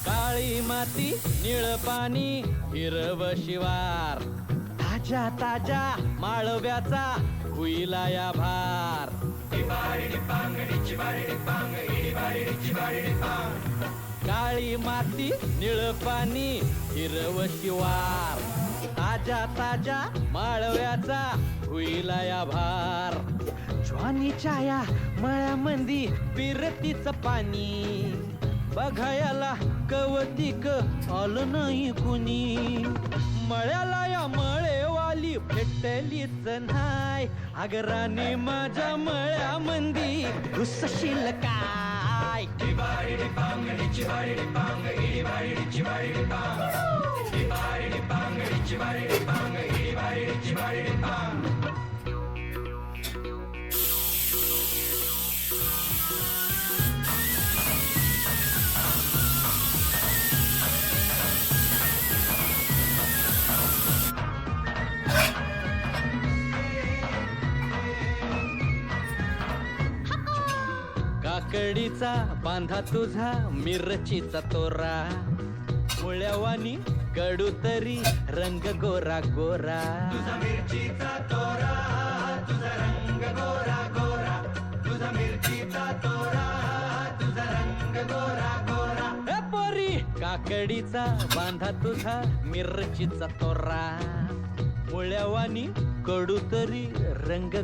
काळी माती निळ पाणी हिरव शिवार ताजा ताजा माळव्याचा हुईला या भार काळी माती निळ पाणी हिरव शिवार ताजा ताजा माळव्याचा हुईला या भार ज्वानीच्या या मळ्यामंदी पिरतीच पाणी बघायला कवतिक आलं नाही कुणी मळ्याला या मळेवाली भेटलीच नाय आगराने माझ्या मळ्यामंदी घुसशील काय काकडीचा बांधा तुझा मिरचीचा तोरा मुळ्यावानी कडू तरी रंग गोरा गोरा तुझा मिरचीचा तोरा तुझा रंग गोरा गोरा तुझा मिरचीचा तोरा तुझा रंग गोरा गोरा हे पोरी काकडीचा बांधा तुझा मिरचीचा तोरा मुळ्यावानी कडू तरी रंग